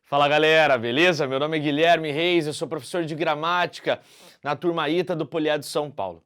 Fala galera, beleza? Meu nome é Guilherme Reis, eu sou professor de gramática na turma ITA do Poliedro São Paulo.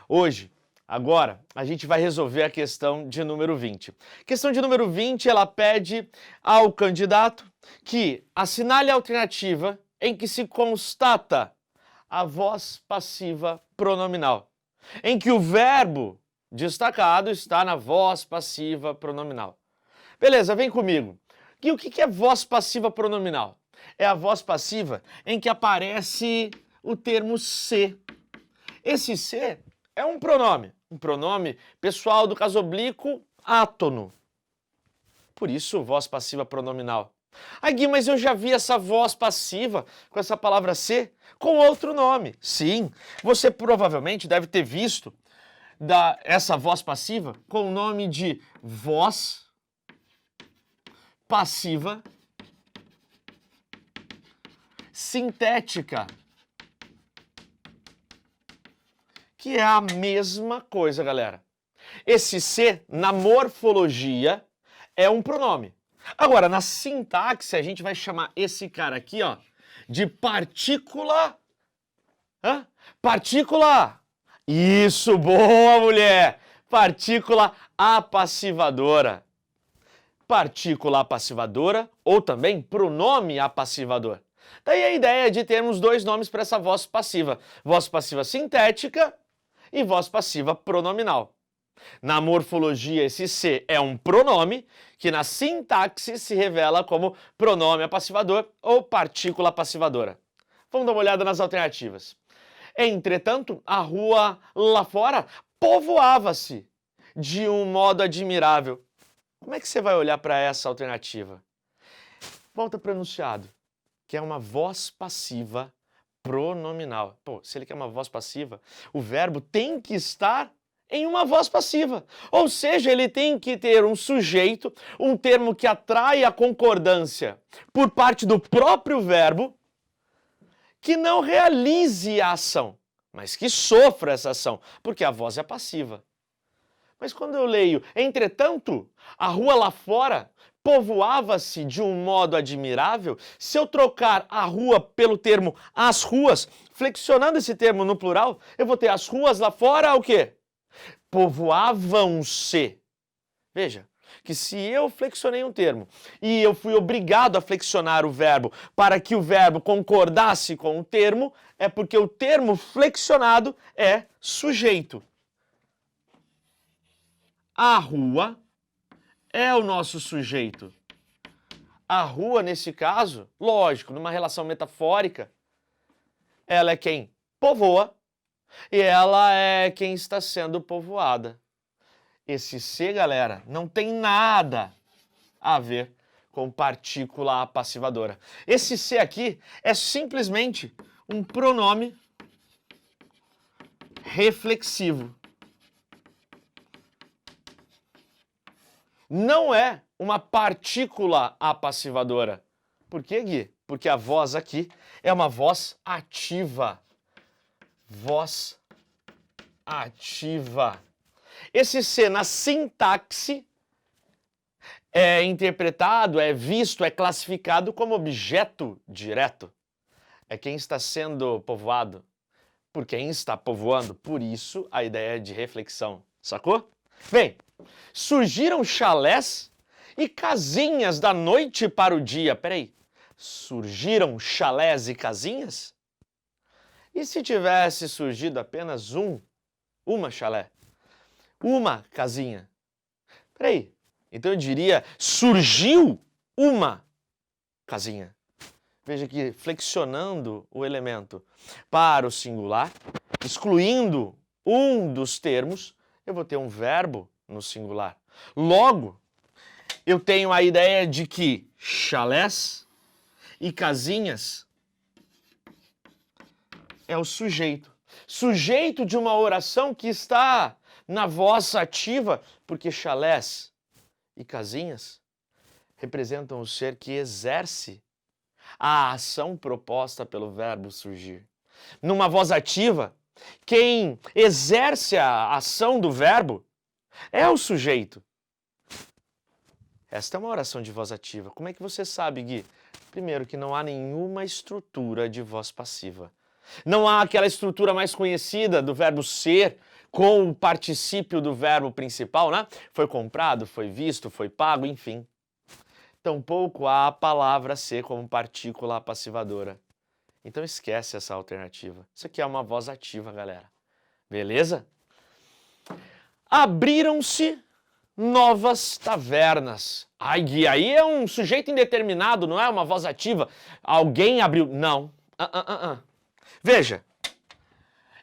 Hoje, agora, a gente vai resolver a questão de número 20. Questão de número 20, ela pede ao candidato que assinale a alternativa em que se constata a voz passiva pronominal, em que o verbo destacado está na voz passiva pronominal. Beleza, vem comigo. E o que é voz passiva pronominal? É a voz passiva em que aparece o termo se. Esse se é um pronome pessoal do caso oblíquo átono. Por isso, voz passiva pronominal. Ah, Gui, mas eu já vi essa voz passiva com essa palavra se com outro nome. Sim, você provavelmente deve ter visto essa voz passiva com o nome de voz passiva sintética, que é a mesma coisa, galera. Esse se, na morfologia, é um pronome. Agora, na sintaxe, a gente vai chamar esse cara aqui, ó, de partícula... Partícula... Isso, boa, mulher! Partícula apassivadora. Partícula apassivadora ou também pronome apassivador. Daí a ideia de termos dois nomes para essa voz passiva sintética e voz passiva pronominal. Na morfologia, esse se é um pronome que na sintaxe se revela como pronome apassivador ou partícula apassivadora. Vamos dar uma olhada nas alternativas. Entretanto, a rua lá fora povoava-se de um modo admirável. Como é que você vai olhar para essa alternativa? Volta para o enunciado, que é uma voz passiva pronominal. Pô, se ele quer uma voz passiva, o verbo tem que estar em uma voz passiva. Ou seja, ele tem que ter um sujeito, um termo que atrai a concordância por parte do próprio verbo, que não realize a ação, mas que sofra essa ação, porque a voz é passiva. Mas quando eu leio, entretanto, a rua lá fora povoava-se de um modo admirável, se eu trocar a rua pelo termo as ruas, flexionando esse termo no plural, eu vou ter as ruas lá fora o quê? Povoavam-se. Veja, que se eu flexionei um termo e eu fui obrigado a flexionar o verbo para que o verbo concordasse com o termo, é porque o termo flexionado é sujeito. A rua é o nosso sujeito. A rua, nesse caso, lógico, numa relação metafórica, ela é quem povoa e ela é quem está sendo povoada. Esse se, galera, não tem nada a ver com partícula apassivadora. Esse se aqui é simplesmente um pronome reflexivo. Não é uma partícula apassivadora. Por quê, Gui? Porque a voz aqui é uma voz ativa. Voz ativa. Esse se na sintaxe é interpretado, é visto, é classificado como objeto direto. É quem está sendo povoado, por quem está povoando. Por isso a ideia de reflexão. Sacou? Bem, surgiram chalés e casinhas da noite para o dia. Peraí, surgiram chalés e casinhas? E se tivesse surgido apenas uma chalé? Uma casinha? Peraí, então eu diria surgiu uma casinha. Veja que flexionando o elemento para o singular, excluindo um dos termos, eu vou ter um verbo no singular. Logo, eu tenho a ideia de que chalés e casinhas é o sujeito. Sujeito de uma oração que está na voz ativa, porque chalés e casinhas representam o ser que exerce a ação proposta pelo verbo surgir. Numa voz ativa, quem exerce a ação do verbo é o sujeito. Esta é uma oração de voz ativa. Como é que você sabe, Gui? Primeiro, que não há nenhuma estrutura de voz passiva. Não há aquela estrutura mais conhecida do verbo ser com o particípio do verbo principal, né? Foi comprado, foi visto, foi pago, enfim. Tampouco há a palavra ser como partícula passivadora. Então esquece essa alternativa. Isso aqui é uma voz ativa, galera. Beleza? Abriram-se novas tavernas. Ai, Gui, aí é um sujeito indeterminado, não é uma voz ativa. Alguém abriu. Não. Veja,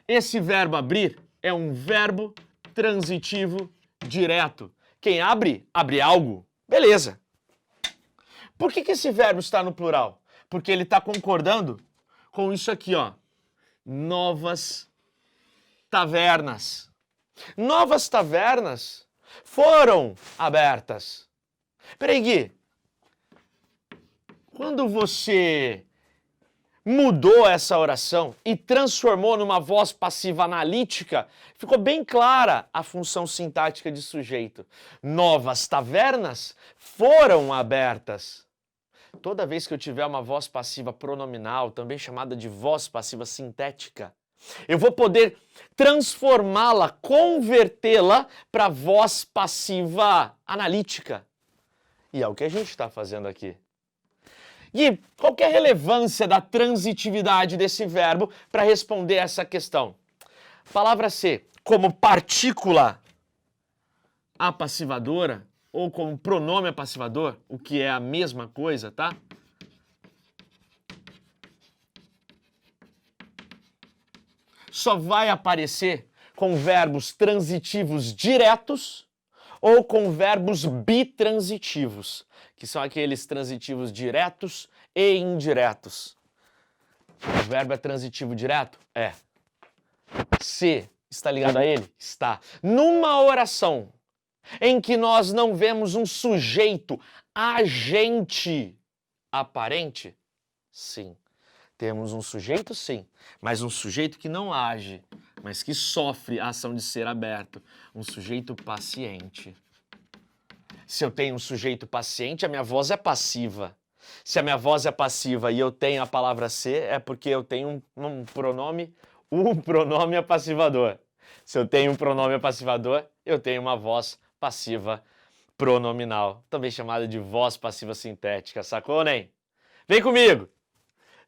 esse verbo abrir é um verbo transitivo direto. Quem abre, abre algo. Beleza. Por que esse verbo está no plural? Porque ele está concordando com isso aqui, ó. Novas tavernas. Novas tavernas foram abertas. Peraí, Gui. Quando você mudou essa oração e transformou numa voz passiva analítica, ficou bem clara a função sintática de sujeito. Novas tavernas foram abertas. Toda vez que eu tiver uma voz passiva pronominal, também chamada de voz passiva sintética, eu vou poder transformá-la, convertê-la para voz passiva analítica. E é o que a gente está fazendo aqui. E qual que é a relevância da transitividade desse verbo para responder essa questão? Palavra ser como partícula apassivadora ou como pronome apassivador, o que é a mesma coisa, tá? Só vai aparecer com verbos transitivos diretos ou com verbos bitransitivos, que são aqueles transitivos diretos e indiretos. O verbo é transitivo direto? É. Se está ligado a ele? Está. Numa oração em que nós não vemos um sujeito agente aparente? Sim. Temos um sujeito, sim, mas um sujeito que não age, mas que sofre a ação de ser aberto. Um sujeito paciente. Se eu tenho um sujeito paciente, a minha voz é passiva. Se a minha voz é passiva e eu tenho a palavra ser, é porque eu tenho um pronome apassivador. Se eu tenho um pronome apassivador, eu tenho uma voz passiva pronominal, também chamada de voz passiva sintética, sacou, nem? Vem comigo!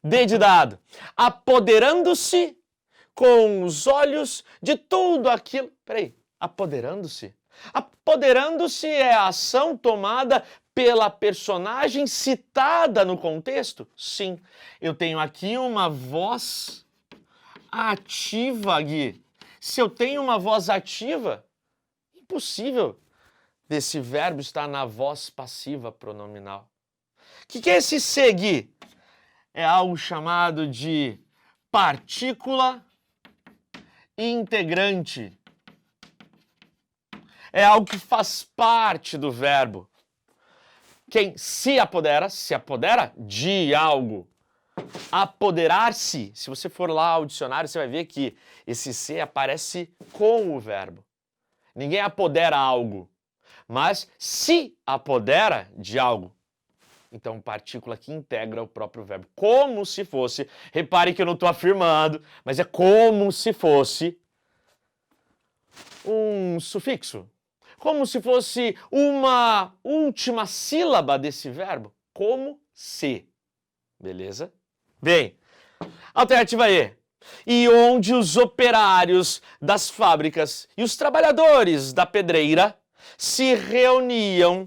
D de dado. Apoderando-se com os olhos de tudo aquilo. Peraí, apoderando-se? Apoderando-se é a ação tomada pela personagem citada no contexto? Sim. Eu tenho aqui uma voz ativa, Gui. Se eu tenho uma voz ativa, impossível desse verbo estar na voz passiva pronominal. O que é esse ser, Gui? É algo chamado de partícula integrante. É algo que faz parte do verbo. Quem se apodera de algo. Apoderar-se, se você for lá ao dicionário, você vai ver que esse se aparece com o verbo. Ninguém apodera algo, mas se apodera de algo. Então, partícula que integra o próprio verbo. Como se fosse, repare que eu não estou afirmando, mas é como se fosse um sufixo. Como se fosse uma última sílaba desse verbo. Como se. Beleza? Bem, alternativa E. E onde os operários das fábricas e os trabalhadores da pedreira se reuniam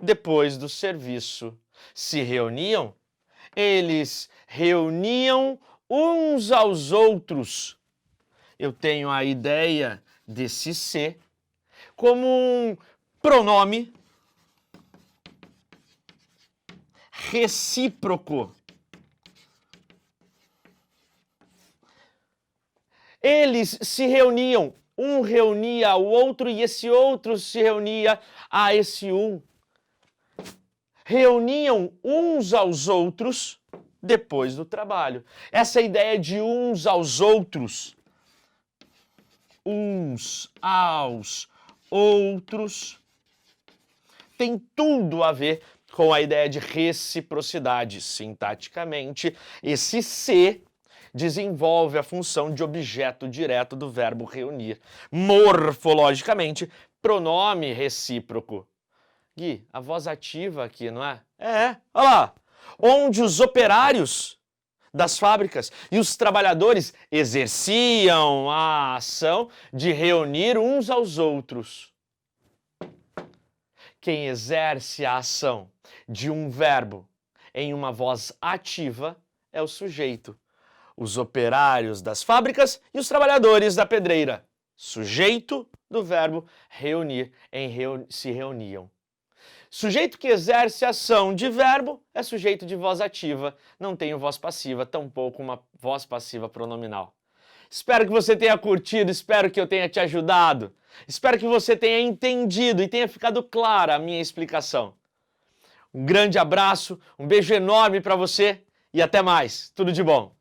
depois do serviço. Se reuniam, eles reuniam uns aos outros. Eu tenho a ideia desse se como um pronome recíproco. Eles se reuniam, um reunia o outro e esse outro se reunia a esse um. Reuniam uns aos outros depois do trabalho. Essa ideia de uns aos outros, uns aos outros, tem tudo a ver com a ideia de reciprocidade. Sintaticamente, esse se desenvolve a função de objeto direto do verbo reunir. Morfologicamente, pronome recíproco. Gui, a voz ativa aqui, não é? É, olha lá. Onde os operários das fábricas e os trabalhadores exerciam a ação de reunir uns aos outros. Quem exerce a ação de um verbo em uma voz ativa é o sujeito. Os operários das fábricas e os trabalhadores da pedreira. Sujeito do verbo reunir, se reuniam. Sujeito que exerce ação de verbo é sujeito de voz ativa, não tem voz passiva, tampouco uma voz passiva pronominal. Espero que você tenha curtido, espero que eu tenha te ajudado, espero que você tenha entendido e tenha ficado clara a minha explicação. Um grande abraço, um beijo enorme para você e até mais. Tudo de bom!